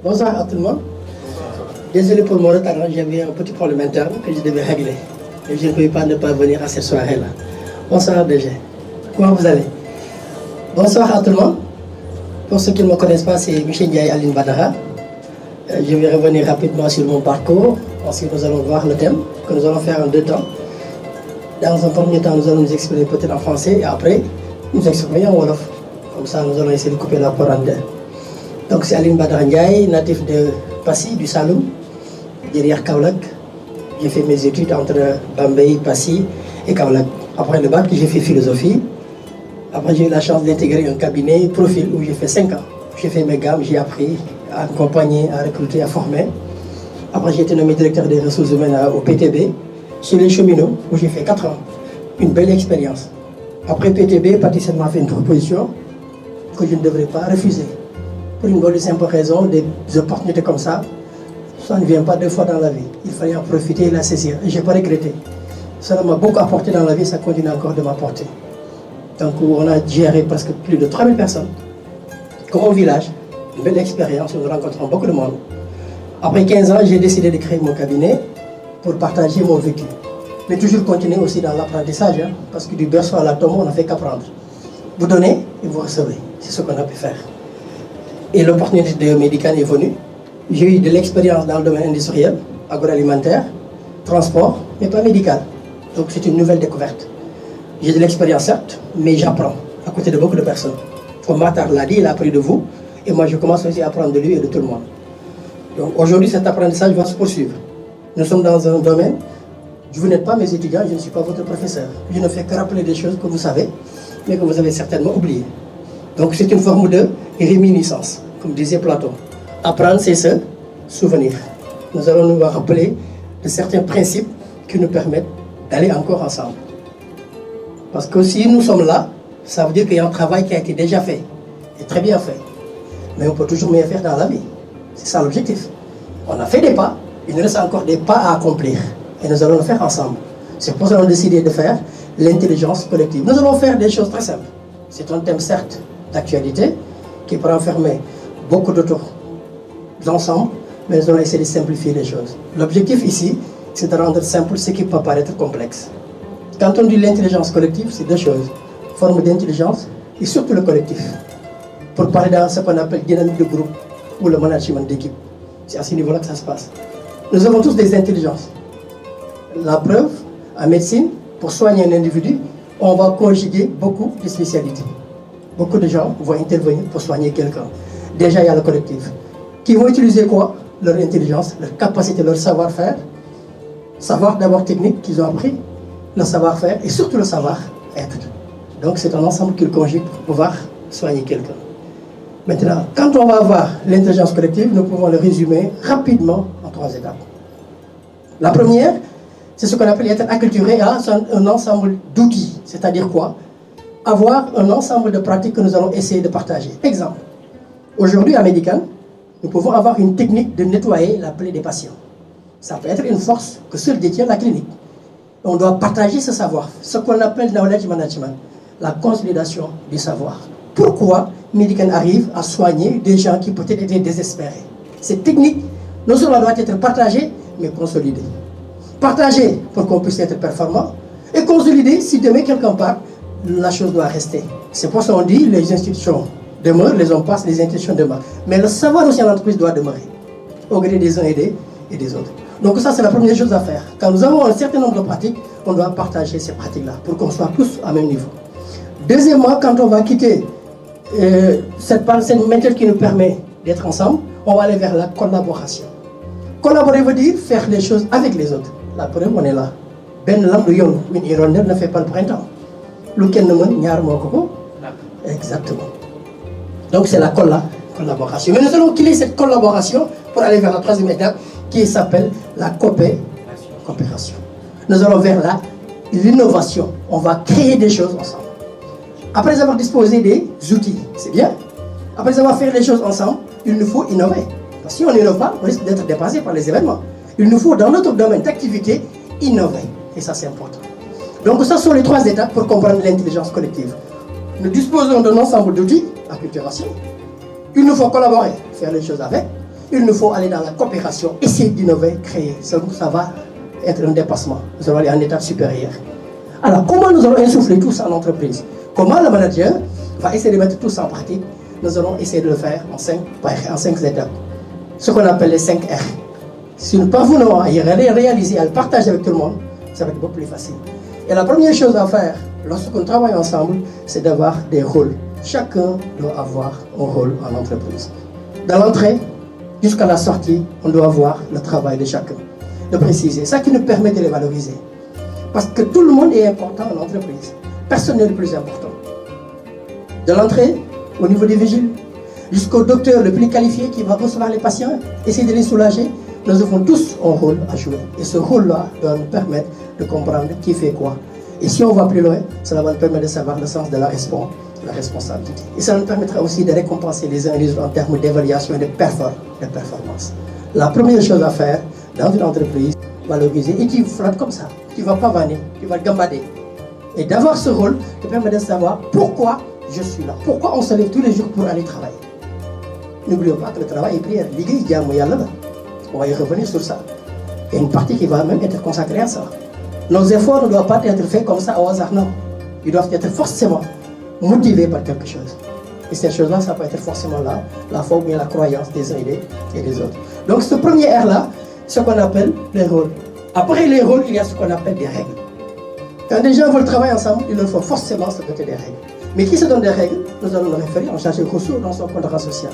Bonsoir à tout le monde. Désolé pour mon retard, j'avais un petit problème interne que je devais régler. Et je ne pouvais pas ne pas venir à cette soirée-là. Bonsoir DG. Comment vous allez? Bonsoir à tout le monde. Pour ceux qui ne me connaissent pas, c'est Michel Ndiaye Aline Badara. Je vais revenir rapidement sur mon parcours. Ensuite, nous allons voir le thème que nous allons faire en 2 temps. Dans un premier temps, nous allons nous exprimer peut-être en français et après, nous exprimer en Wolof. Comme ça, nous allons essayer de couper la parole en 2. Donc, c'est Aline Badara Ndiaye, natif de Passy, du Saloum, derrière Kaolack. J'ai fait mes études entre Bambey, Passy et Kaolack. Après le bac, j'ai fait philosophie. Après, j'ai eu la chance d'intégrer un cabinet profil où j'ai fait 5 ans. J'ai fait mes gammes, j'ai appris à accompagner, à recruter, à former. Après, j'ai été nommé directeur des ressources humaines au PTB, chez les cheminots, où j'ai fait 4 ans. Une belle expérience. Après PTB, Patrice m'a fait une proposition que je ne devrais pas refuser. Pour une bonne et simple raison, des opportunités comme ça ne vient pas 2 fois dans la vie. Il fallait en profiter et la saisir. Et je n'ai pas regretté. Ça m'a beaucoup apporté dans la vie, ça continue encore de m'apporter. Donc on a géré presque plus de 3000 personnes. Comme un village, une belle expérience, nous rencontrons beaucoup de monde. Après 15 ans, j'ai décidé de créer mon cabinet pour partager mon vécu. Mais toujours continuer aussi dans l'apprentissage, parce que du berceau à la tombe, on n'a fait qu'apprendre. Vous donnez et vous recevez. C'est ce qu'on a pu faire. Et l'opportunité de Medican est venue. J'ai eu de l'expérience dans le domaine industriel, agroalimentaire, transport, mais pas médical. Donc c'est une nouvelle découverte. J'ai de l'expérience certes, mais j'apprends à côté de beaucoup de personnes. Comme Matar l'a dit, il a appris de vous, et moi je commence aussi à apprendre de lui et de tout le monde. Donc aujourd'hui cet apprentissage va se poursuivre. Nous sommes dans un domaine, vous n'êtes pas mes étudiants, je ne suis pas votre professeur. Je ne fais que rappeler des choses que vous savez, mais que vous avez certainement oubliées. Donc c'est une forme de réminiscence, comme disait Platon. Apprendre, c'est se souvenir. Nous allons nous rappeler de certains principes qui nous permettent d'aller encore ensemble. Parce que si nous sommes là, ça veut dire qu'il y a un travail qui a été déjà fait, et très bien fait. Mais on peut toujours mieux faire dans la vie. C'est ça l'objectif. On a fait des pas, il nous reste encore des pas à accomplir. Et nous allons le faire ensemble. C'est pour ça qu'on a décidé de faire l'intelligence collective. Nous allons faire des choses très simples. C'est un thème certes d'actualité, qui peut enfermer beaucoup d'autres ensemble, mais nous allons essayer de simplifier les choses. L'objectif ici, c'est de rendre simple ce qui peut paraître complexe. Quand on dit l'intelligence collective, c'est 2 choses. Forme d'intelligence et surtout le collectif. Pour parler dans ce qu'on appelle dynamique de groupe ou le management d'équipe. C'est à ce niveau-là que ça se passe. Nous avons tous des intelligences. La preuve, en médecine, pour soigner un individu, on va conjuguer beaucoup de spécialités. Beaucoup de gens vont intervenir pour soigner quelqu'un. Déjà, il y a le collectif. Qui vont utiliser quoi? Leur intelligence, leur capacité, leur savoir-faire. Savoir d'abord technique qu'ils ont appris, le savoir-faire et surtout le savoir-être. Donc c'est un ensemble qu'ils conjuguent pour pouvoir soigner quelqu'un. Maintenant, quand on va avoir l'intelligence collective, nous pouvons le résumer rapidement en 3 étapes. La première, c'est ce qu'on appelle être acculturé à un ensemble d'outils. C'est-à-dire quoi? Avoir un ensemble de pratiques que nous allons essayer de partager. Exemple, aujourd'hui à Medican, nous pouvons avoir une technique de nettoyer la plaie des patients. Ça peut être une force que seule détient la clinique. On doit partager ce savoir, ce qu'on appelle knowledge management, la consolidation du savoir. Pourquoi Medican arrive à soigner des gens qui peut-être étaient désespérés? Cette technique, non seulement doit être partagée, mais consolidée. Partagée pour qu'on puisse être performant, et consolidée si demain quelqu'un part, la chose doit rester. C'est pour ça qu'on dit les institutions demeurent, les hommes passent, les institutions demeurent. Mais le savoir aussi en entreprise doit demeurer, au gré des uns et des autres. Donc ça, c'est la première chose à faire. Quand nous avons un certain nombre de pratiques, on doit partager ces pratiques-là pour qu'on soit tous à même niveau. Deuxièmement, quand on va quitter cette méthode qui nous permet d'être ensemble, on va aller vers la collaboration. Collaborer veut dire faire les choses avec les autres. La preuve, on est là. Ben lamb du yoon, une hirondelle ne fait pas le printemps. Lu kenn mën ñaar moo ko. Exactement. Donc c'est la collaboration. Mais nous allons quitter cette collaboration pour aller vers la 3e étape qui s'appelle la coopération. Nous allons vers l'innovation. On va créer des choses ensemble. Après avoir disposé des outils, c'est bien. Après avoir fait les choses ensemble, il nous faut innover. Parce que si on n'innove pas, on risque d'être dépassé par les événements. Il nous faut, dans notre domaine d'activité, innover. Et ça, c'est important. Donc, ça sont les 3 étapes pour comprendre l'intelligence collective. Nous disposons d'un ensemble d'outils, acculturation. Il nous faut collaborer faire les choses avec. Il nous faut aller dans la coopération, essayer d'innover, créer. Ça va être un dépassement. Nous allons aller à une étape supérieure. Alors, comment nous allons insuffler tout ça en entreprise? Comment le manager va essayer de mettre tout ça en pratique? Nous allons essayer de le faire en 5 étapes. Ce qu'on appelle les 5 R. Si nous parvenons à y réaliser, à le partager avec tout le monde, ça va être beaucoup plus facile. Et la première chose à faire, lorsqu'on travaille ensemble, c'est d'avoir des rôles. Chacun doit avoir un rôle en entreprise. Dans l'entrée, jusqu'à la sortie, on doit voir le travail de chacun. De préciser, ça qui nous permet de les valoriser. Parce que tout le monde est important en entreprise. Personne n'est le plus important. De l'entrée, au niveau des vigiles, jusqu'au docteur le plus qualifié qui va recevoir les patients, essayer de les soulager, nous avons tous un rôle à jouer. Et ce rôle-là doit nous permettre de comprendre qui fait quoi. Et si on va plus loin, cela va nous permettre de savoir le sens de la responsabilité. Et ça nous permettra aussi de récompenser les uns et les autres en termes d'évaluation et de performance. La première chose à faire dans une entreprise, valoriser, et tu flottes comme ça, tu ne vas pas vanner, tu vas gambader. Et d'avoir ce rôle te permet de savoir pourquoi je suis là, pourquoi on se lève tous les jours pour aller travailler. N'oublions pas que le travail est prière. On va y revenir sur ça. Il y a une partie qui va même être consacrée à ça. Nos efforts ne doivent pas être faits comme ça au hasard, non. Ils doivent être forcément motivés par quelque chose. Et cette chose-là, ça peut être forcément là, la foi ou bien la croyance des uns et des autres. Donc ce premier R-là, ce qu'on appelle les rôles. Après les rôles, il y a ce qu'on appelle des règles. Quand des gens veulent travailler ensemble, il leur faut forcément se doter des règles. Mais qui se donne des règles? Nous allons nous référer en charge Rousseau dans son contrat social,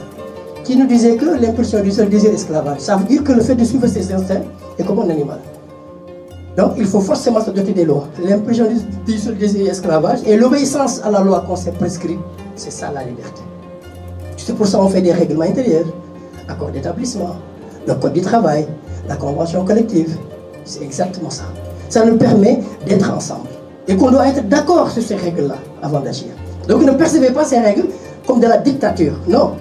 qui nous disait que l'impulsion du seul désir esclavage, ça veut dire que le fait de suivre ses instincts est comme un animal. Donc il faut forcément se doter des lois. L'impulsion du seul désir esclavage et l'obéissance à la loi qu'on s'est prescrite, c'est ça la liberté. C'est pour ça qu'on fait des règlements intérieurs, accord d'établissement, le code du travail, la convention collective. C'est exactement ça. Ça nous permet d'être ensemble. Et qu'on doit être d'accord sur ces règles-là avant d'agir. Donc ne percevez pas ces règles comme de la dictature. Non.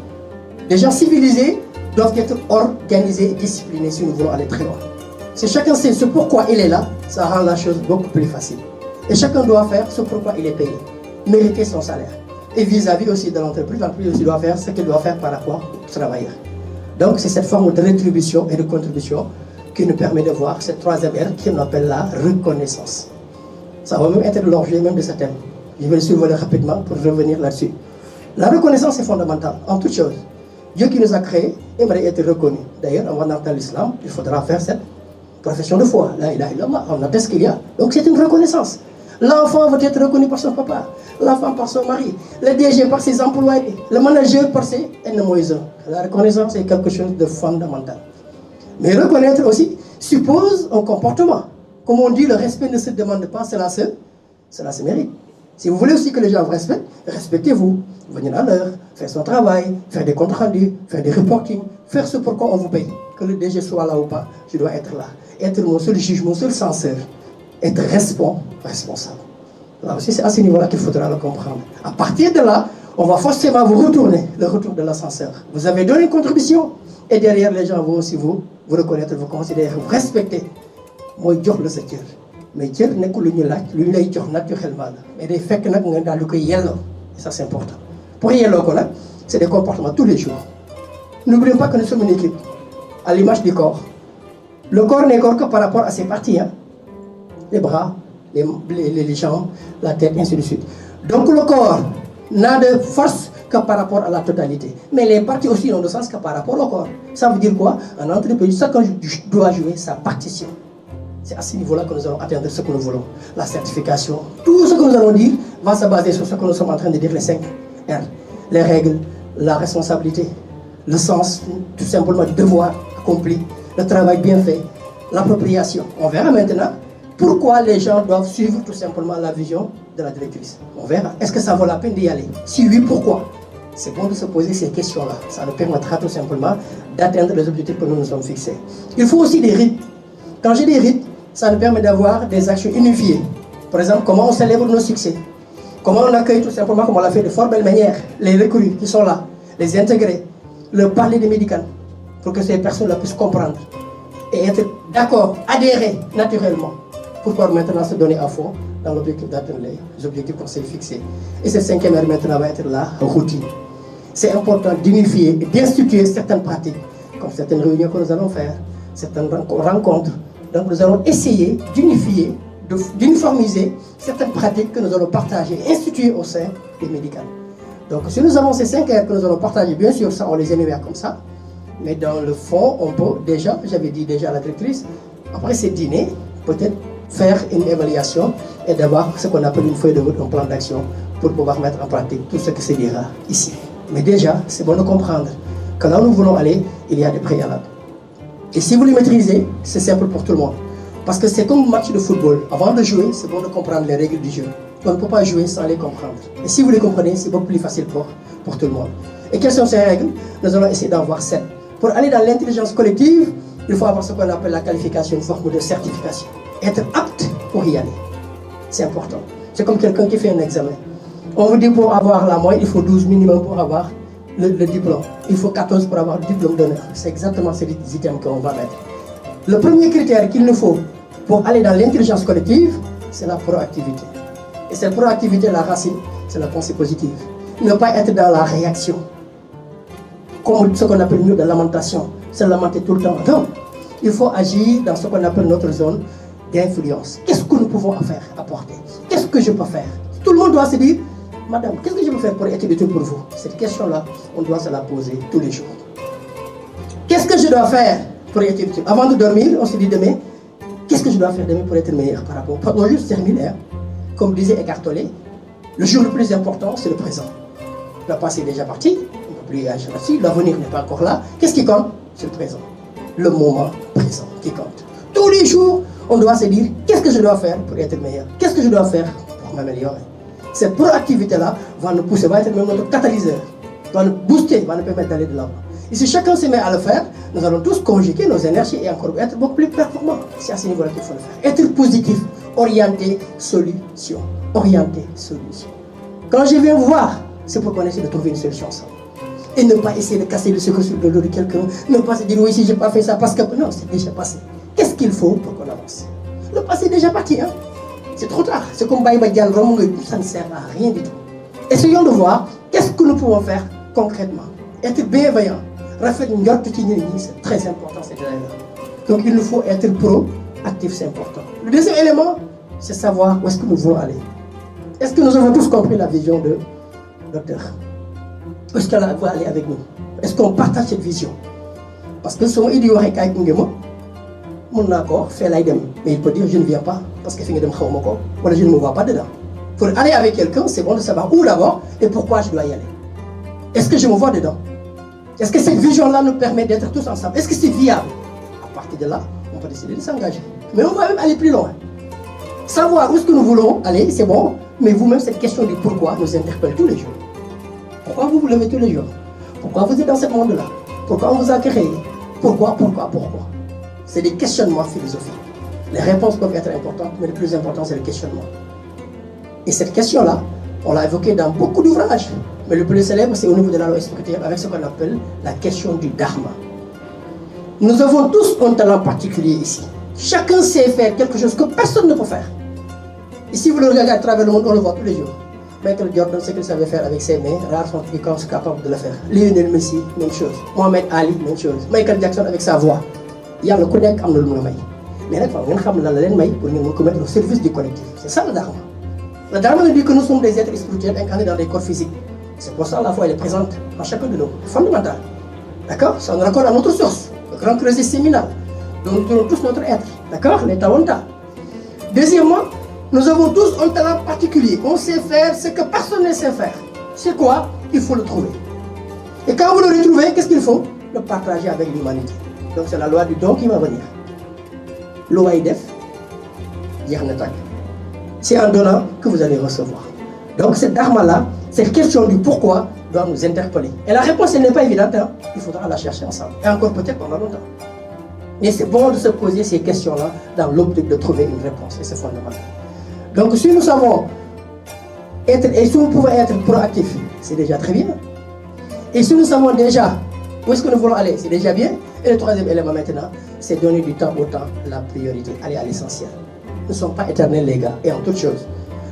Les gens civilisés doivent être organisés et disciplinés si nous voulons aller très loin. Si chacun sait ce pourquoi il est là, ça rend la chose beaucoup plus facile. Et chacun doit faire ce pourquoi il est payé. Mériter son salaire. Et vis-à-vis aussi de l'entreprise aussi doit faire ce qu'il doit faire par rapport au travailleur. Donc c'est cette forme de rétribution et de contribution qui nous permet de voir cette troisième R qui nous appelle la reconnaissance. Ça va même être l'objet même de ce thème. Je vais le survoler rapidement pour revenir là-dessus. La reconnaissance est fondamentale en toute chose. Dieu qui nous a créés aimerait être reconnu. D'ailleurs, avant d'entrer dans l'islam, il faudra faire cette profession de foi. Là, on atteste qu'il y a. Donc c'est une reconnaissance. L'enfant veut être reconnu par son papa, la femme par son mari, le DG par ses employés, le manager par ses ennemis. La reconnaissance est quelque chose de fondamental. Mais reconnaître aussi suppose un comportement. Comme on dit, le respect ne se demande pas, cela se mérite. Si vous voulez aussi que les gens vous respectent, respectez-vous. Venir à l'heure, faire son travail, faire des comptes rendus, faire des reportings, faire ce pour quoi on vous paye. Que le DG soit là ou pas, je dois être là. Être mon seul juge, mon seul censeur. Être responsable. Là aussi, c'est à ce niveau-là qu'il faudra le comprendre. À partir de là, on va forcément vous retourner, le retour de l'ascenseur. Vous avez donné une contribution, et derrière, les gens vont aussi vous reconnaître, vous considérer, vous respecter. Moi, je le sais. Mais Dieu n'est que l'union là, l'union est naturellement là. Mais les faits que nous avons dans le pays, et ça c'est important. Pour yellow, c'est des comportements tous les jours. N'oublions pas que nous sommes une équipe, à l'image du corps. Le corps n'est corps que par rapport à ses parties, hein. Les bras, les jambes, la tête, ainsi de suite. Donc le corps n'a de force que par rapport à la totalité. Mais les parties aussi n'ont de sens que par rapport au corps. Ça veut dire quoi? En entreprise, chacun doit jouer sa partition. C'est à ce niveau-là que nous allons atteindre ce que nous voulons. La certification, tout ce que nous allons dire va se baser sur ce que nous sommes en train de dire, les 5 R. Les règles, la responsabilité, le sens, tout simplement du devoir accompli, le travail bien fait, l'appropriation. On verra maintenant pourquoi les gens doivent suivre tout simplement la vision de la directrice. On verra. Est-ce que ça vaut la peine d'y aller? Si oui, pourquoi? C'est bon de se poser ces questions-là. Ça nous permettra tout simplement d'atteindre les objectifs que nous nous sommes fixés. Il faut aussi des rites. Quand j'ai des rites, ça nous permet d'avoir des actions unifiées. Par exemple, comment on célèbre nos succès. Comment on accueille tout simplement, comme on l'a fait de fort belle manière, les recrues qui sont là, les intégrer, leur parler des médicaments, pour que ces personnes-là puissent comprendre et être d'accord, adhérer naturellement, pour pouvoir maintenant se donner à fond dans l'objectif d'atteindre les objectifs qu'on s'est fixés. Et cette 5e heure maintenant va être la routine. c'est important d'unifier et d'instituer certaines pratiques, comme certaines réunions que nous allons faire, certaines rencontres. Donc nous allons essayer d'unifier, d'uniformiser certaines pratiques que nous allons partager et instituer au sein des médicaments. Donc si nous avons ces 5 R que nous allons partager, bien sûr, ça on les énumère comme ça, mais dans le fond, on peut déjà, j'avais dit déjà à la directrice, après ces dîners, peut-être faire une évaluation et d'avoir ce qu'on appelle une feuille de route, un plan d'action pour pouvoir mettre en pratique tout ce qui se dira ici. Mais déjà, c'est bon de comprendre que là où nous voulons aller, il y a des préalables. Et si vous les maîtrisez, c'est simple pour tout le monde. Parce que c'est comme un match de football. Avant de jouer, c'est bon de comprendre les règles du jeu. On ne peut pas jouer sans les comprendre. Et si vous les comprenez, c'est beaucoup plus facile pour tout le monde. Et quelles sont ces règles? Nous allons essayer d'en voir 7. Pour aller dans l'intelligence collective, il faut avoir ce qu'on appelle la qualification, une forme de certification. Être apte pour y aller. C'est important. C'est comme quelqu'un qui fait un examen. On vous dit pour avoir la moyenne, il faut 12 minimum pour avoir le diplôme. Il faut 14 pour avoir le diplôme d'honneur. C'est exactement ces items qu'on va mettre. Le premier critère qu'il nous faut pour aller dans l'intelligence collective, c'est la proactivité. Et cette proactivité, la racine, c'est la pensée positive. Ne pas être dans la réaction. Comme ce qu'on appelle nous de lamentation. Se lamenter tout le temps. Non. Il faut agir dans ce qu'on appelle notre zone d'influence. Qu'est-ce que nous pouvons faire, apporter? Qu'est-ce que je peux faire? Tout le monde doit se dire, madame, qu'est-ce que je peux faire pour être utile pour vous? Cette question-là, on doit se la poser tous les jours. Qu'est-ce que je dois faire pour être utile? Avant de dormir, on se dit demain, qu'est-ce que je dois faire demain pour être meilleur par rapport? On doit juste terminer. Comme disait Eckhart Tolle, le jour le plus important, c'est le présent. Le passé est déjà parti, on ne peut plus agir là-dessus, l'avenir n'est pas encore là. Qu'est-ce qui compte? C'est le présent. Le moment présent qui compte. Tous les jours, on doit se dire, qu'est-ce que je dois faire pour être meilleur? Qu'est-ce que je dois faire pour m'améliorer? Cette proactivité-là va nous pousser, va être même notre catalyseur, va nous booster, va nous permettre d'aller de l'avant. Et si chacun se met à le faire, nous allons tous conjuguer nos énergies et encore être beaucoup plus performants. C'est à ce niveau-là qu'il faut le faire. Être positif, orienté, solution. Orienté, solution. Quand je viens vous voir, c'est pour qu'on essaie de trouver une solution ensemble. Et ne pas essayer de casser le sucre sur le dos de quelqu'un, ne pas se dire oui, si je n'ai pas fait ça parce que non, c'est déjà passé. Qu'est-ce qu'il faut pour qu'on avance? Le passé est déjà parti, hein? C'est trop tard. C'est comme Baïba Dial, ça ne sert à rien du tout. Essayons de voir qu'est-ce que nous pouvons faire concrètement. Être bienveillant, refaire une york c'est très important cette année-là. Donc il nous faut être proactif, c'est important. Le deuxième élément, c'est savoir où est-ce que nous voulons aller. Est-ce que nous avons tous compris la vision de l'auteur? Où est-ce qu'elle va aller avec nous? Est-ce qu'on partage cette vision? Parce que si on dit mon accord fait l'aide, mais il peut dire je ne viens pas parce que je ne me vois pas dedans. Pour aller avec quelqu'un, c'est bon de savoir où d'abord et pourquoi je dois y aller. Est-ce que je me vois dedans? Est-ce que cette vision-là nous permet d'être tous ensemble? Est-ce que c'est viable? À partir de là, on peut décider de s'engager. Mais on va même aller plus loin. Savoir où est-ce que nous voulons aller, c'est bon, mais vous-même, cette question du pourquoi nous interpelle tous les jours. Pourquoi vous vous levez tous les jours? Pourquoi vous êtes dans ce monde-là? Pourquoi on vous a créé? Pourquoi? C'est des questionnements philosophiques. Les réponses peuvent être importantes, mais le plus important, c'est le questionnement. Et cette question-là, on l'a évoquée dans beaucoup d'ouvrages. Mais le plus célèbre, c'est au niveau de la loi spirituelle, avec ce qu'on appelle la question du dharma. Nous avons tous un talent particulier ici. Chacun sait faire quelque chose que personne ne peut faire. Et si vous le regardez à travers le monde, on le voit tous les jours. Michael Jordan, ce qu'il savait faire avec ses mains, rares sont ceux qui sont capables de le faire. Lionel Messi, même chose. Mohamed Ali, même chose. Michael Jackson avec sa voix. Il y a le connect, il y a le may. Mais il faut que nous sachions pour nous mettre au service du collectif. C'est ça le dharma. Le dharma nous dit que nous sommes des êtres spirituels incarnés dans des corps physiques. C'est pour ça la foi elle est présente dans chacun de nous. C'est fondamental. D'accord? Ça nous raccorde à notre source, le grand creuset séminal. Donc nous avons tous notre être. D'accord? Les Tawanta. Deuxièmement, nous avons tous un talent particulier. On sait faire ce que personne ne sait faire. C'est quoi? Il faut le trouver. Et quand vous le retrouvez, qu'est-ce qu'il faut? Le partager avec l'humanité. Donc c'est la loi du don qui va venir. Loi IDEF, Yernetak. C'est en donnant que vous allez recevoir. Donc cette dharma-là, cette question du pourquoi doit nous interpeller. Et la réponse, elle n'est pas évidente. Hein? Il faudra la chercher ensemble. Et encore peut-être pendant longtemps. Mais c'est bon de se poser ces questions-là dans l'optique de trouver une réponse. Et c'est fondamental. Donc si nous savons être, et si nous pouvons être proactifs, c'est déjà très bien. Et si nous savons déjà où est-ce que nous voulons aller, c'est déjà bien. Et le troisième élément maintenant, c'est donner du temps au temps, la priorité, aller à l'essentiel. Nous ne sommes pas éternels les gars. Et en toute chose,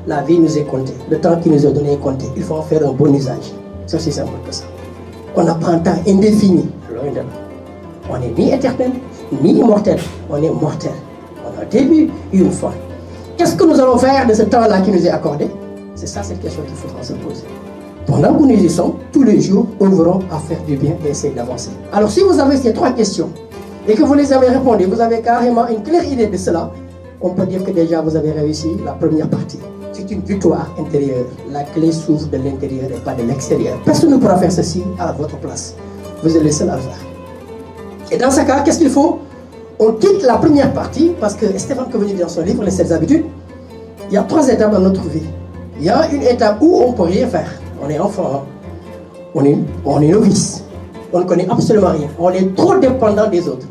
la vie nous est comptée. Le temps qui nous est donné est compté. Il faut en faire un bon usage. C'est aussi simple que ça. On n'a pas un temps indéfini. On n'est ni éternel, ni immortel. On est mortel. On a un début et une fin. Qu'est-ce que nous allons faire de ce temps-là qui nous est accordé? C'est ça cette question qu'il faudra se poser. Pendant que nous y sommes, tous les jours, œuvrons à faire du bien et essayer d'avancer. Alors si vous avez ces 3 questions et que vous les avez répondues, vous avez carrément une claire idée de cela, on peut dire que déjà vous avez réussi la première partie. C'est une victoire intérieure. La clé s'ouvre de l'intérieur et pas de l'extérieur. Personne ne pourra faire ceci à votre place. Vous êtes les seuls à le faire. Et dans ce cas, qu'est-ce qu'il faut? On quitte la première partie parce que Stéphane Coveni dit dans son livre Les 7 habitudes, il y a 3 étapes dans notre vie. Il y a une étape où on ne peut rien faire. On est enfant, on est novice, on ne connaît absolument rien. On est trop dépendant des autres.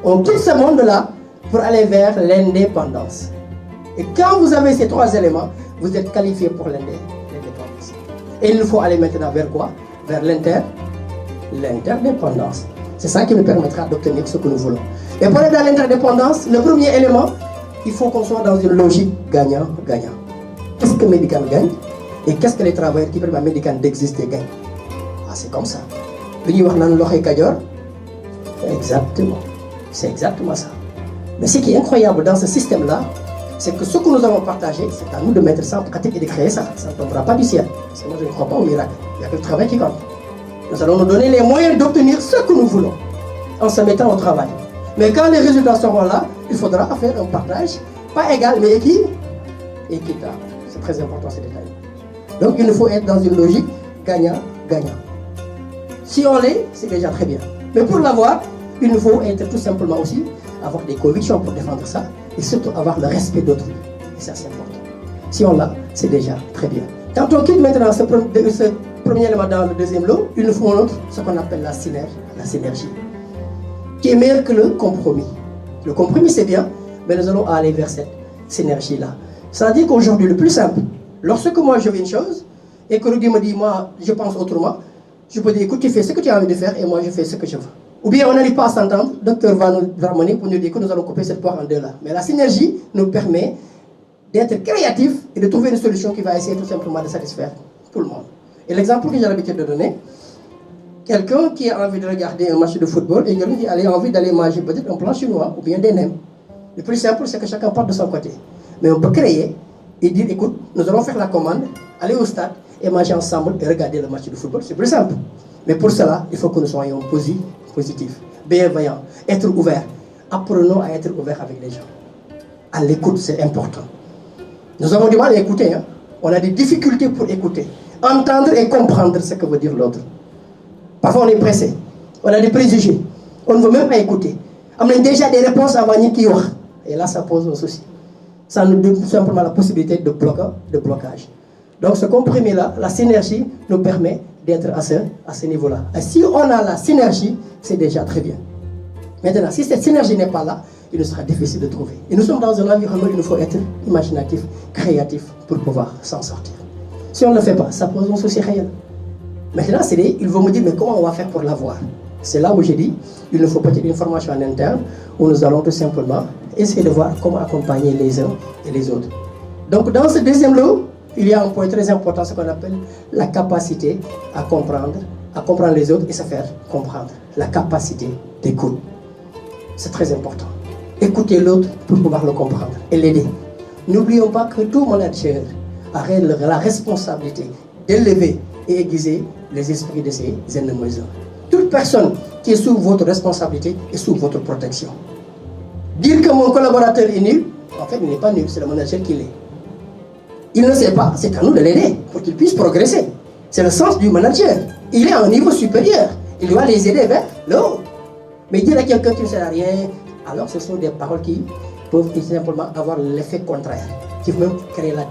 On quitte ce monde-là pour aller vers l'indépendance. Et quand vous avez ces 3 éléments, vous êtes qualifié pour l'indépendance. Et il nous faut aller maintenant vers quoi? Vers l'interdépendance. C'est ça qui nous permettra d'obtenir ce que nous voulons. Et pour aller dans l'interdépendance, le premier élément, il faut qu'on soit dans une logique gagnant-gagnant. Qu'est-ce que Medican gagne? Et qu'est-ce que les travailleurs qui permettent à Medican d'exister gagnent? Ah, c'est comme ça. Exactement. C'est exactement ça. Mais ce qui est incroyable dans ce système-là, c'est que ce que nous avons partagé, c'est à nous de mettre ça en pratique et de créer ça. Ça ne tombera pas du ciel. Parce que moi, je ne crois pas au miracle. Il n'y a que le travail qui compte. Nous allons nous donner les moyens d'obtenir ce que nous voulons en se mettant au travail. Mais quand les résultats seront là, il faudra faire un partage, pas égal, mais équitable. C'est très important ces détails. Donc il nous faut être dans une logique gagnant-gagnant. Si on l'est, c'est déjà très bien. Mais pour l'avoir, il nous faut être tout simplement aussi, avoir des convictions pour défendre ça, et surtout avoir le respect d'autrui. Et ça, c'est important. Si on l'a, c'est déjà très bien. Quand on quitte maintenant ce premier élément dans le deuxième lot, il nous faut un autre, ce qu'on appelle la synergie, qui est meilleur que le compromis. Le compromis, c'est bien, mais nous allons aller vers cette synergie-là. C'est-à-dire qu'aujourd'hui, le plus simple, lorsque moi je veux une chose, et que Rudy me dit, moi, je pense autrement, je peux dire, écoute, tu fais ce que tu as envie de faire, et moi, je fais ce que je veux. Ou bien on n'arrive pas à s'entendre, le docteur va nous ramener pour nous dire que nous allons couper cette poire en 2 là. Mais la synergie nous permet d'être créatif et de trouver une solution qui va essayer tout simplement de satisfaire tout le monde. Et l'exemple que j'ai l'habitude de donner, quelqu'un qui a envie de regarder un match de football et quelqu'un qui a envie d'aller manger peut-être un plat chinois ou bien des nems. Le plus simple, c'est que chacun parte de son côté. Mais on peut créer et dire, écoute, nous allons faire la commande, aller au stade et manger ensemble et regarder le match de football. C'est plus simple. Mais pour cela, il faut que nous soyons positifs, bienveillants, être ouverts. Apprenons à être ouverts avec les gens. À l'écoute, c'est important. Nous avons du mal à écouter. Hein? On a des difficultés pour écouter. Entendre et comprendre ce que veut dire l'autre. Parfois, on est pressé. On a des préjugés. On ne veut même pas écouter. On a déjà des réponses avant nous qui ont. Et là, ça pose un souci. Ça nous donne tout simplement la possibilité de blocage. Donc, ce compromis-là, la synergie, nous permet d'être à ce niveau-là. Et si on a la synergie, c'est déjà très bien. Maintenant, si cette synergie n'est pas là, il nous sera difficile de trouver. Et nous sommes dans un environnement où il nous faut être imaginatif, créatif pour pouvoir s'en sortir. Si on ne le fait pas, ça pose un souci réel. Maintenant, ils vont me dire, mais comment on va faire pour l'avoir? C'est là où j'ai dit, il nous faut peut-être une formation en interne où nous allons tout simplement essayer de voir comment accompagner les uns et les autres. Donc, dans ce deuxième lot, il y a un point très important, ce qu'on appelle la capacité à comprendre les autres et se faire comprendre. La capacité d'écoute. C'est très important. Écouter l'autre pour pouvoir le comprendre et l'aider. N'oublions pas que tout manager a la responsabilité d'élever et aiguiser les esprits de ses ennemis. Toute personne qui est sous votre responsabilité est sous votre protection. Dire que mon collaborateur est nul, en fait, il n'est pas nul, c'est le manager qui l'est. Il ne sait pas, c'est à nous de l'aider pour qu'il puisse progresser. C'est le sens du manager. Il est à un niveau supérieur. Il doit les aider vers le haut. Mais dire à quelqu'un qui ne sert à rien, alors ce sont des paroles qui peuvent tout simplement avoir l'effet contraire, qui vont même créer la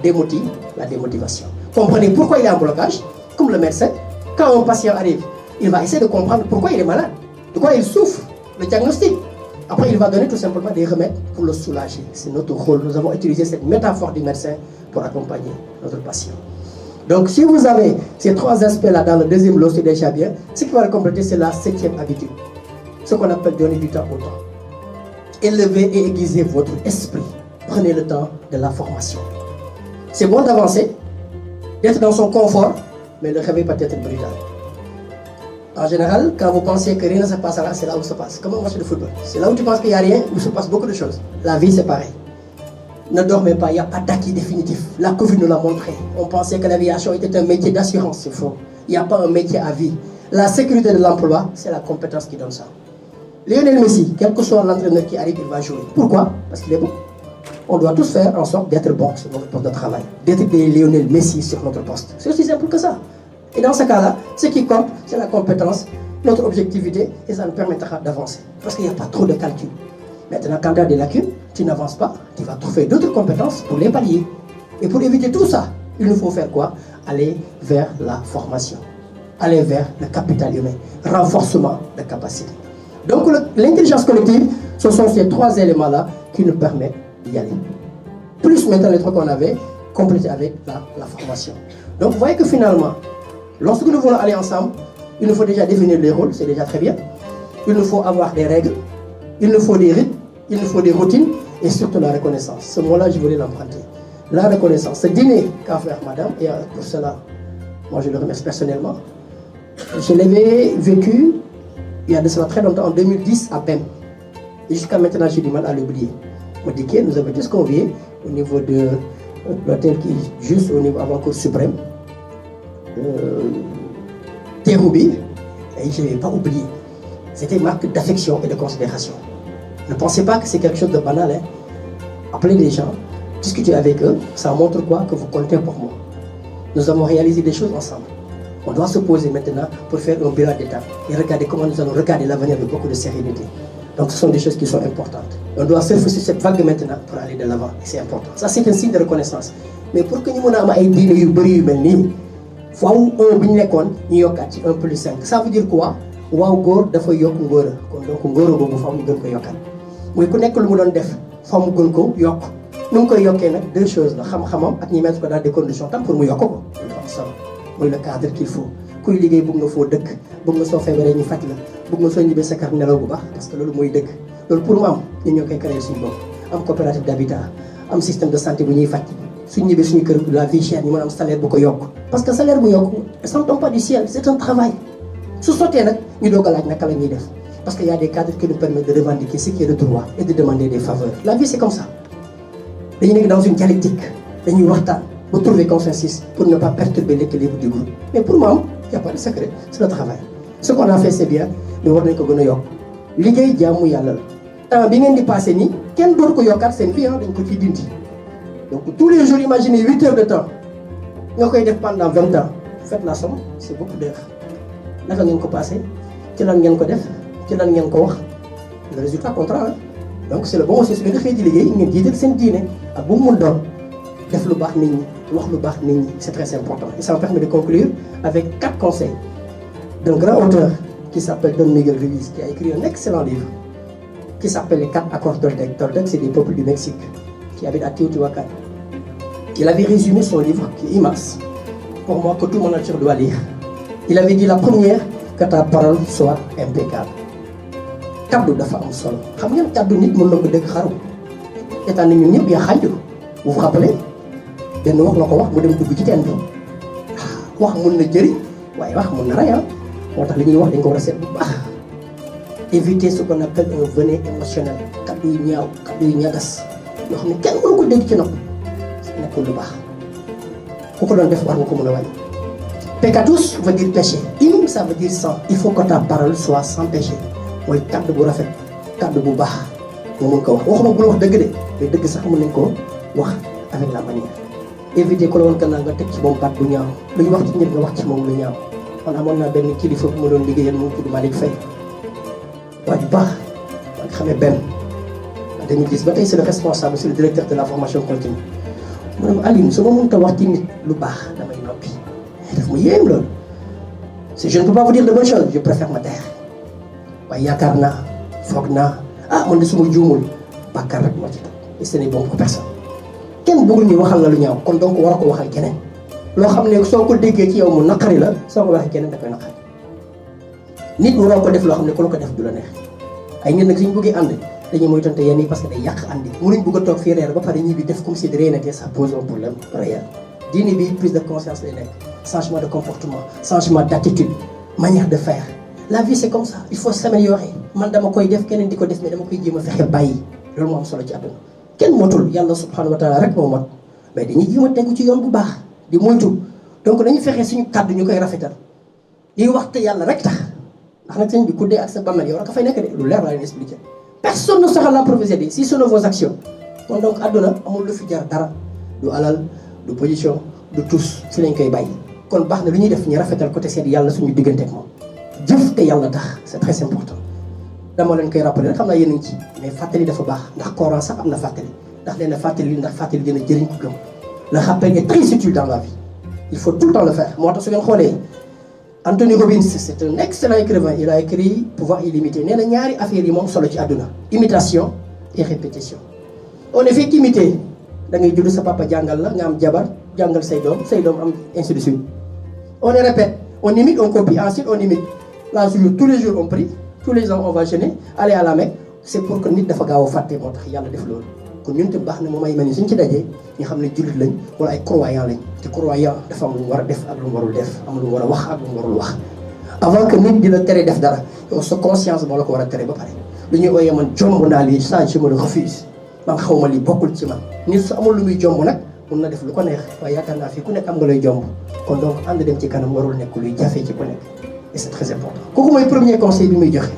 démotivation. Comprenez pourquoi il est en blocage, comme le médecin. Quand un patient arrive, il va essayer de comprendre pourquoi il est malade, de quoi il souffre, le diagnostic. Après, il va donner tout simplement des remèdes pour le soulager. C'est notre rôle. Nous avons utilisé cette métaphore du médecin pour accompagner notre patient. Donc, si vous avez ces 3 aspects-là dans le deuxième lot, c'est déjà bien. Ce qui va le compléter, c'est la 7e habitude. Ce qu'on appelle donner du temps au temps. Élevez et aiguisez votre esprit. Prenez le temps de la formation. C'est bon d'avancer, d'être dans son confort, mais le réveil peut être brutal. En général, quand vous pensez que rien ne se passera, c'est là où ça passe. Comme un match de football. C'est là où tu penses qu'il n'y a rien, où se passe beaucoup de choses. La vie, c'est pareil. Ne dormez pas, il n'y a pas d'acquis définitif. La Covid nous l'a montré. On pensait que l'aviation était un métier d'assurance, c'est faux. Il n'y a pas un métier à vie. La sécurité de l'emploi, c'est la compétence qui donne ça. Lionel Messi, quel que soit l'entraîneur qui arrive, il va jouer. Pourquoi? Parce qu'il est bon. On doit tous faire en sorte d'être bon sur notre poste de travail. D'être des Lionel Messi sur notre poste. C'est aussi simple que ça. Et dans ce cas-là, ce qui compte, c'est la compétence, notre objectivité, et ça nous permettra d'avancer. Parce qu'il n'y a pas trop de calculs. Maintenant, quand tu as des lacunes, tu n'avances pas, tu vas trouver d'autres compétences pour les pallier. Et pour éviter tout ça, il nous faut faire quoi? Aller vers la formation. Aller vers le capital humain. Renforcement de capacité. Donc l'intelligence collective, ce sont ces trois éléments-là qui nous permettent d'y aller. Plus maintenant les trois qu'on avait, complétés avec la formation. Donc vous voyez que finalement, lorsque nous voulons aller ensemble, il nous faut déjà définir les rôles, c'est déjà très bien. Il nous faut avoir des règles, il nous faut des rythmes, il nous faut des routines et surtout la reconnaissance. Ce mot-là, je voulais l'emprunter. La reconnaissance. Ce dîner qu'a fait madame, et pour cela, moi je le remercie personnellement. Je l'avais vécu il y a de cela très longtemps, en 2010 à peine. Et jusqu'à maintenant, j'ai du mal à l'oublier. Modiqué, nous avons tous conviés au niveau de l'hôtel qui est juste au niveau avant Cour suprême. Terroubi, et je ne l'ai pas oublié. C'était une marque d'affection et de considération. Ne pensez pas que c'est quelque chose de banal. Hein. Appelez les gens, discutez avec eux, ça montre quoi? Que vous comptez pour moi. Nous avons réalisé des choses ensemble. On doit se poser maintenant pour faire un bilan d'étape et regarder comment nous allons regarder l'avenir avec beaucoup de sérénité. Donc ce sont des choses qui sont importantes. On doit surfer sur cette vague maintenant pour aller de l'avant. Et c'est important. Ça c'est un signe de reconnaissance. Mais pour que nous ayons des dîners yu bari yu melni, faut un bi ñu nekkoon ñu yokkaat ci 1 plus 5. Ça veut dire quoi? Waaw góor dafa yokk ngóora. Kon donc ngóora boobu faaw ñu gën ko yokkaat. Muy ku nekk lu mu doon def faaw mu gën ko yokk. Nu mu koy yokkee nag deux choses la xam-xamam ak ñi mettre ko dans des conditions tam pour mu yokk ko. Mooy le cadre qu'il faut. Kuy liggéey bëgg nga foo dëkk bëgg nga soo feebaree ñu faj la bëgg nga soo ñibbee sa kër nelaw bu baax parce que loolu mooy dëgg. Loolu pour mu am ñun ñoo koy créer suñu bopp am coopérative d'habitat am système de santé bu ñuy faj suñu ñibbee suñu kër la vie chère ñu mën a am salaire bu ko yokk parce que salaire bu yokk ça ne tombe pas du ciel c'est un travail su sottee nag ñu doog a laaj naka la ñuy def parce que y a des cadres qui nous permettent de revendiquer ce qui est de droit et de demander des faveurs. La vie c'est comme ça dañu nekk dans une dialectique dañuy waxtaan pour trouver consensus pour ne pas perturber l'équilibre du groupe. Mais pour moi, il n'y a pas de secret, c'est le travail. Ce qu'on a fait, c'est bien, mais on va le faire. Liggéey jaamu yàlla la. Temps bi ngeen di passé nii, kenn door ko yokkaat seen vie dañ ko ciy dindi. Donc tous les jours, imaginez 8 heures de temps. Nga koy def pendant 20 ans. Faites la somme, c'est beaucoup d'heures. Naka ngeen ko passé, ci lan ngeen ko def, ci lan ngeen ko wax. Le résultat contrat. Donc c'est le bon aussi su nga xëy di liggéey ngeen jiital seen diine ak bu mu mun doon. Def lu baax nit ñi, wax lu baax nit ñi, c'est très important. Et ça me permet de conclure avec 4 conseils d'un grand auteur qui s'appelle Don Miguel Ruiz, qui a écrit un excellent livre qui s'appelle Les 4 accords Toltec. Toltec, c'est des peuples du Mexique qui habitent à Teotihuacan. Il avait résumé son livre qui est immense, pour moi que tout mon nature doit lire. Il avait dit la première, que ta parole soit impeccable. Kaddu dafa am solo. Xam ngeen kaddu nit mën na ko dégg xaru. État ñun ñëpp yaa xaaju. Vous vous rappelez? benn wax la ko wax mu dem dugg ci teen bi wax mun na jëriñ waaye wax mun na rey moo tax li ñuy wax dañ ko war a seet bu baax éviter ce qu'on appelle un venin émotionnel kaddu yu ñaaw kaddu yu ñagas yoo xam ne kenn mënu ko dégg ci nopp nekkul lu baax ku ko doon def war nga ko mën a wàññi. Peccatus veut dire péché, im ça veut dire sans. Il faut que ta parole soit sans péché mooy kaddu bu rafet kaddu bu baax nga mun ko wax waxuma bu la wax dëgg de mais dëgg sax mën nañ ko wax avec la manière. Éviter ko la woon gannaaw nga teg ci moom baat bu ñaaw lu ñu wax ci nit nga wax ci moom lu ñaaw man amoon naa benn kilifa bu ma doon liggéeyal mu tudd Malick Faye waa ju baax maa ngi xamee benn en 2010 ba tey c'est le responsable, c'est le directeur de la formation continue mu ne ma Alioune su ma mënta wax ci nit lu baax damay noppi daf ma yéem loolu si je ne peux pas vous dire de bonnes choses je préfère ma taire waaye yaakaar naa foog naa man de su ma juumul bàkkaar rek moo ci toog et ce n'est bon pour personne. Kenn bëggul ñu waxal la lu ñaaw kon donc war a ko waxal keneen loo xam ne soo ko déggee ci yow mu naqari la soo ko waxee keneen da koy naqari nit waroo ko def loo xam ne ku la ko def du la neex ay nit nag suñu bëggee ànd dañuy moytante yenn yi parce que day yàq àndi mënuñ bëgg a toog fii reer ba pare ñii bi def comme si de rien n'était, ça pose un problème réel. Diine bi prise de conscience lay nekk changement de comportement changement d'attitude manière de faire la vie c'est comme ça il faut s'améliorer man dama koy def keneen di ko def mais dama koy jéem a fexe bàyyi loolu moo am solo ci àdduna kenn motul yàlla subhanahu wa taala rek moo mot mais dañuy jéem a tegu ci yoon bu baax di moytu donc dañu fexe suñu kàddu ñu koy rafetal di wax te yàlla rek tax ndax nag sëñ bi ku dee ak sa bàmmeel yow rek a fay nekk de lu leer laa leen expliqué personne ne saura la prophétie si ce sont vos actions kon donc àdduna amul lu fi jar dara du alal du position du tous fi lañ koy bàyyi kon baax na lu ñuy def ñu rafetal côté seet yàlla suñu diggante ak moom jëf te yàlla tax c'est très important dama leen koy rappeler rek xam naa yéen a ngi ci mais fàttali dafa baax ndax Coran sax am na fàttali ndax nee na fàttali ndax fàttali dina jëriñ ko gëm le rappel est très utile dans la vie il faut tout le temps le faire moo tax su ngeen xoolee Anthony Robbins c'est un excellent écrivain il a écrit Pouvoir illimité nee na ñaari affaires yi moom solo ci àdduna imitation et répétition on ne fait qu'imiter da ngay judd sa papa jàngal la nga am jabar jàngal say doom am ainsi de suite on les répète on imite on copie ensuite on imite là tous les jours on prie tous les ans on va jeûner aller à la Mecque c'est pour que nit dafa gaaw a fàtte moo tax yàlla def loolu kon ñun te baax na moom ay mel ni suñ ci dajee ñu xam ne jullit lañ wala ay croyant lañ te croyant dafa am lu mu war a def ak lu mu warul def am lu mu war a wax ak lu mu warul wax avant que nit di la tere def dara yow sa conscience moo la ko war a tere ba pare lu ñuy ooyee man jomb naa lii ça je me le refuse man xaw ma lii bokkul ci man nit su amul lu muy jomb nag mun na def lu ko neex waaye yaakaar naa fii ku nekk am nga lay jomb kon donc ànd dem ci kanam warul nekk luy jafe ci ku nekk et c'est très important kooku mooy premier conseil bi muy joxe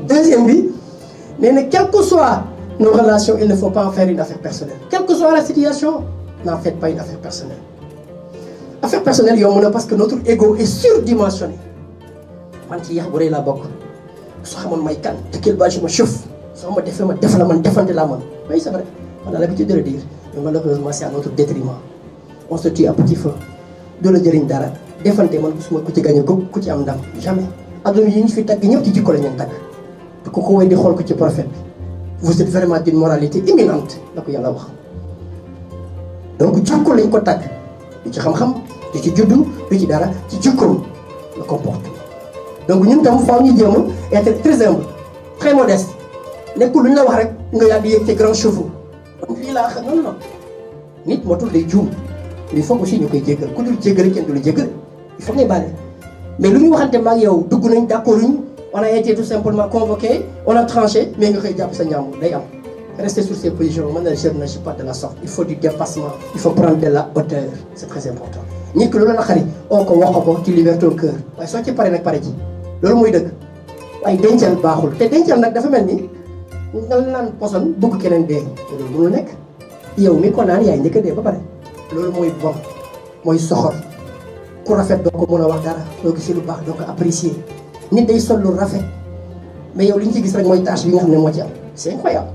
deuxième bi nee na quel que soit nos relations il ne faut pas en faire une affaire personnelle quelle que soit la situation n'en faites pas une affaire personnelle affaire personnelle yomb na parce que notre ego est surdimensionné man ci yax bu rëy laa bokk soo xamoon may kan te quel bâche ma chauffe soo ma defee ma def la man defante laa man oui c'est vrai on a l'habitude de le dire mais malheureusement c'est à notre détriment on se tue à petit feu doo la jëriñ dara defante man suma ku ci gagné ko ku ci am ndam jamais adduna yi ñu fi tagg ñëpp ci jikko la ñeen tagg te ku ko wéy di xool ko ci prophète bi vous êtes vraiment d'une moralité imminente la ko yàlla wax donc jikko lañ ko tagg du ci xam-xam du ci juddu du ci dara ci jikkoom le comportement donc ñun tam faaw ñu jéem a être très humble très modeste nekkul lu ñu la wax rek nga yaa di yëg ci grands chevaux kon lii laa xam non nit motul day juum il faut aussi ñu koy jéggal ku dul jéggale kenn du la jéggal il faut ngay bàle mais lu ñu waxante maag yow dugg nañ d'accord uñ on a été tout simplement convoqué on a tranché mais nga koy jàpp sa njàmbur day am rester sur ses positions man je ne suis pas de la sorte il faut du dépassement il faut prendre de la hauteur c'est très important nit ki loolu la xarit oo ko wax ko ci libère ton cœur waaye soo ci pare nag pare ci loolu mooy dëgg waaye dencal baaxul te dencal nag dafa mel ni nga naan poson bëgg keneen dee loolu mënul nekk yow mi ko naan yaay njëkk a dee ba pare loolu mooy bon mooy soxor ku rafet doo ko mën a wax dara doo gisee lu baax doo ko apprécier nit day sol lu rafet mais yow li ñu ci gis rek mooy tâche bi nga xam ne moo ci am c'est incroyable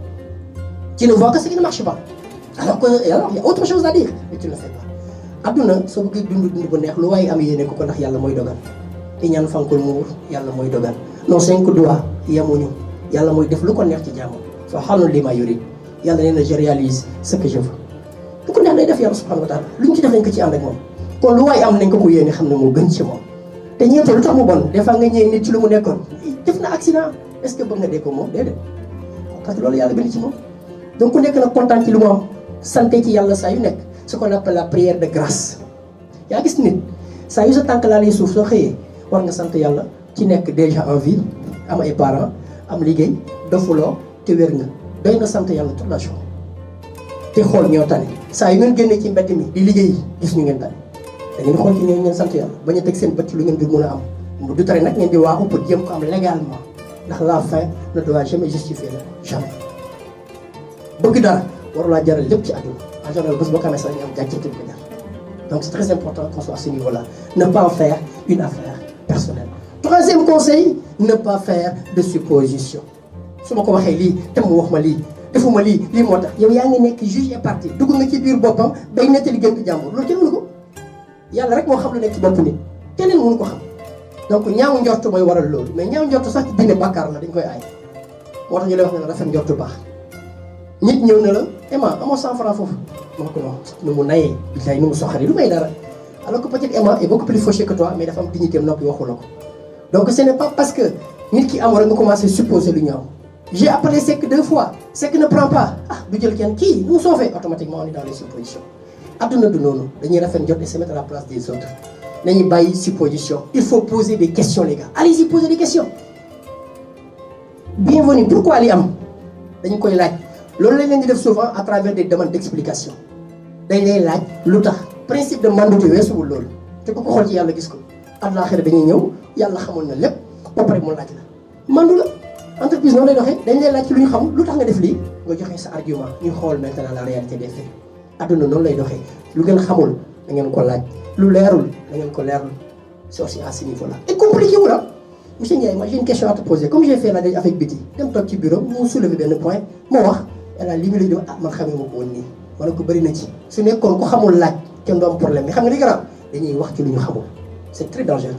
tu ne vois que ce qui ne marche pas alors il y a autre chose à dire mais tu ne le fais pas adduna soo bëggee dund bu neex lu waaye am yéene ko ndax yàlla mooy dogal te ñaan fankul muur yàlla mooy dogal non 5 doigts yemuñu yàlla mooy def lu ko neex ci jàmm fa xalul li ma yurid yàlla nee na je réalise ce que je veux lu ko neex lay def yàlla subhanahu wa taala lu ñu ci def nañ ko ci ànd ak moom kon lu waaye am nañ ko ko yéene xam ne moo gën ci moom te ñeente lu tax mu bon des fois nga ñëwee nit ci lu mu nekkoon def na accident est-ce que bëgg nga dee ko moom déedéet parce que loolu yàlla bind ci moom donc ku nekk nag kontaan ci lu mu am santé ci yàlla saa yu nekk ce qu'on appelle la prière de grâce yaa gis nit saa yu sa tànk laa lay suuf soo xëyee war nga sant yàlla ci nekk déjà en vie am ay parents am liggéey dofuloo te wér nga doy na sant yàlla toute la journée te xool ñoo tane saa yu ngeen génnee ci mbedd mi di liggéey gis ñu ngeen tane da ngeen xool ci ñoom ngeen sant yàlla bañ a teg seen bët ci lu ngeen dul mën a am mu du tere nag ngeen di waaxu pour jéem ko am légalement ndax la fin ne doit jamais justifier la jamais bëgg dara warulaa jaral lépp ci àdduna en général bés boo ko amee sax ñu am gàcce te du ko jar donc c'est très important qu'on soit à ce niveau-là ne pas en faire une affaire personnelle. Troisième conseil, ne pas faire de supposition su ma ko waxee lii te mu wax ma lii defuma lii moo tax yow yaa ngi nekk juge et partie dugg nga ci biir boppam bay nettali gént jàmbur loolu kenn mënu ko yàlla rek moo xam lu nekk ci bopp nit keneen mënu ko xam donc ñaaw njortu mooy waral loolu mais ñaaw njortu sax ci diine bàkkaar la dañ koy aay moo tax ñu lay wax ne la rafet njortu baax nit ñëw na la Emma amoo 100 francs foofu ma ko non nu mu nayee bilaay nu mu soxari lu may dara alors que peut-être Emma est beaucoup plus fauchée que toi mais dafa am dignité am noppi waxu la ko donc ce n'est pas parce que nit ki am rek nga commencé supposer lu ñaaw j'ai appelé Seck 2 fois Seck ne prend pas du jël kenn kii nu mu soofee automatiquement on est dans les suppositions adduna du noonu dañuy rafet njort et se mettre à la place des autres nañu bàyyi supposition. Il faut poser des questions les gars. Allez-y, posez des questions. Bienvenue. Pourquoi li am dañ koy laaj loolu lañ leen di def souvent à travers des demandes d'explication dañ lay laaj lu tax principe de mandauté weesuwul loolu te ku ko xool ci yàlla gis ko àllaaxira dañuy ñëw yàlla xamoon na lépp ba pare mu laaj la mandu la entreprise noonu lay doxee dañ lay laaj ci lu ñu xam lu tax nga def lii nga joxe sa argument ñu xool maintenant la réalité des faits adduna noonu lay doxee lu ngeen xamul da ngeen ko laaj lu leerul da ngeen ko leerul c'est aussi à ce niveau là et compliqué wu la monsieur Ndiaye moi j'ai une question à te poser comme j'ai fait la dernière avec Biti dem toog ci bureau mu soulever benn point moo wax elle a limité di ah man xamee ma ko woon nii ma ne ko bëri na ci su nekkoon ku xamul laaj kenn du am problème mais xam nga li garaaw dañuy wax ci lu ñu xamul c'est très dangereux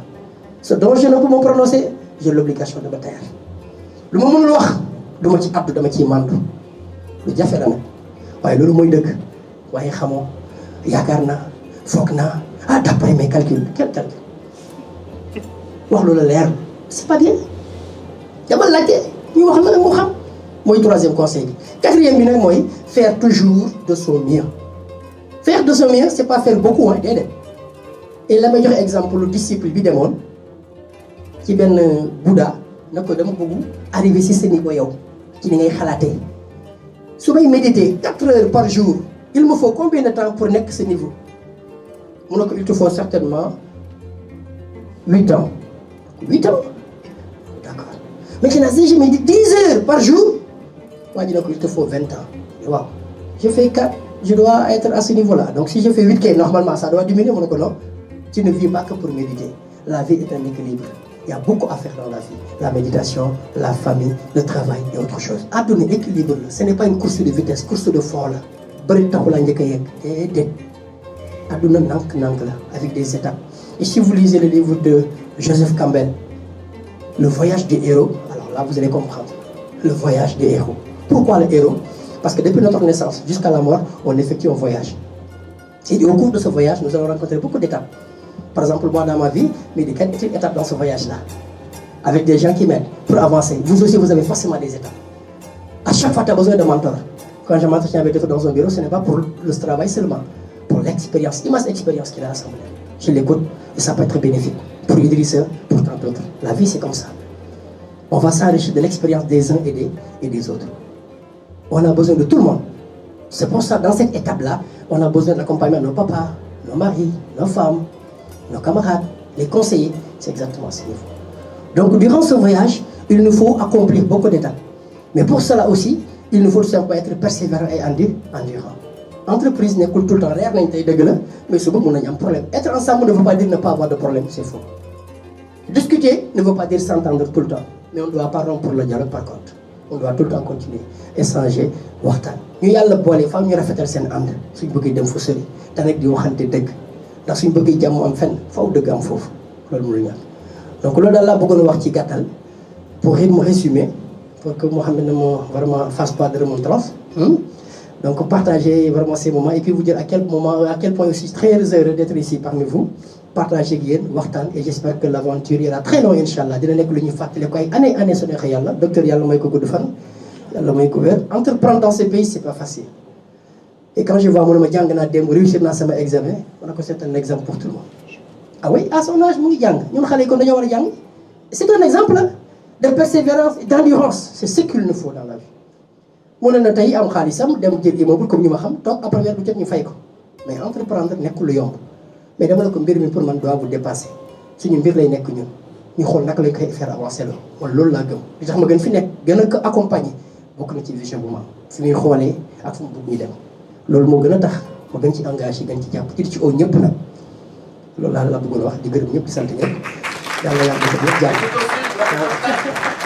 ce dont je ne peux me prononcer j'ai l'obligation de me taire lu ma mënul wax du ma ci addu dama ciy mandu lu jafe la nag waaye loolu mooy dëgg waaye xamoo yaakaar naa foog naa ah d'après mes calculs quel calcul wax lu la leer c'est pas bien dama laajte ñu wax la mu xam mooy troisième conseil bi quatrième bi nag mooy faire toujours de son mieux faire de son mieux c'est pas faire beaucoup hein déedéet et la may joxe exemple lu disciple bi demoon ci benn Bouddha na ko dama bëgg arriver ci ce niveau yow ci ni ngay xalaatee su may méditer 4 heures par jour il me faut combien de temps pour nekk ce niveau mu ne ko il te faut certainement 8 ans 8 ans d'accord maintenant si je médite 10 heures par jour waa ji ne ko il te faut 20 ans waaw je fais 4 je dois être à ce niveau là donc si je fais 8 kay normalement ça doit diminuer mu ne ko non tu ne vis pas que pour méditer la vie est un équilibre. Il y a beaucoup à faire dans la vie. La méditation, la famille, le travail et autre chose. Adduna équilibre la. Ce n'est pas une course de vitesse, course de fond la. Bëri taxu la njëkk a yegg déedéet. Adduna nank-nank la avec des étapes. Et si vous lisez le livre de Joseph Campbell, Le voyage des héros, alors là vous allez comprendre. Le voyage des héros. Pourquoi le héros? Parce que depuis notre naissance jusqu'à la mort, on effectue un voyage. Et au cours de ce voyage, nous allons rencontrer beaucoup d'étapes. Par exemple, moi dans ma vie, mais de quelle étape dans ce voyage-là? Avec des gens qui m'aident pour avancer. Vous aussi, vous avez forcément des étapes. À chaque fois, tu as besoin de mentor. Quand je m'entretiens avec d'autres dans un bureau, ce n'est pas pour le travail seulement, pour l'expérience, l'immense expérience qu'il a assemblée. Je l'écoute et ça peut être bénéfique pour Idrissa, pour tant d'autres. La vie, c'est comme ça. On va s'enrichir de l'expérience des uns et des autres. On a besoin de tout le monde. C'est pour ça, dans cette étape-là, on a besoin d'accompagnement de nos papas, nos maris, nos femmes, nos camarades, les conseillers, c'est exactement ce niveau. Donc durant ce voyage, il nous faut accomplir beaucoup d'étapes. Mais pour cela aussi, il nous faut simplement être persévérant et endurant. Entreprise nekkul tout le temps reer nañ tey dëgg la mais suba mën nañu am problème. Être ensemble ne veut pas dire ne pas avoir de problème, c'est faux. Discuter ne veut pas dire s'entendre tout le temps, mais on ne doit pas rompre le dialogue par contre. On doit tout le temps continuer, échanger, waxtaan. ñu yàlla boole faaw ñu rafetal seen ànd suñ bëggee dem fu sori te nag di waxante dëgg. ndax suñu bëggee jàmm am fenn faw dëgg am foofu loolu mënul ñàkk donc loolu daal laa bëggoon wax ci gàttal pour me résumer pour que Mohamed ne me vraiment fasse pas de remontrance donc partager vraiment ces moments et puis vous dire à quel point aussi très heureux d'être ici parmi vous partager ak yéen waxtaan et j'espère que l'aventure ira très loin inchallah dina nekk lu ñuy fàttali ko ay année su neexee yàlla docteur yàlla may ko gudd fan yàlla may ko wér entreprendre dans ce pays c'est pas facile. Et quand je vois mon ma jàng naa démb réussir naa sama examen ma ne ko c'est un exemple pour tout le monde. Ah oui à son âge mu ngi jàng ñun xale yi kon dañoo war a jàng c'est un exemple de persévérance et d'endurance c'est ce qu'il nous faut dans la vie. mu ne na tey am xaalisam dem jël immeuble comme ñu ma xam toog après weer bu jot ñu fay ko mais entreprendre nekkul lu yomb mais dama ne ko mbir mi pour man doit vous dépasser suñu mbir lay nekk ñun ñu xool naka lañ koy faire avancer la man loolu laa gëm li tax ma gën fi nekk gën a ko accompagner bokk na ci vision bu ma am fi muy xoolee ak fu mu bëgg ñu dem. loolu moo gën a tax ma gën ci engagé gën ci jàpp ci oo ñëpp nag loolu laa la bëggoon wax di gërëm ñëpp di sant ñëpp yàlla yàlla def ñëpp jàpp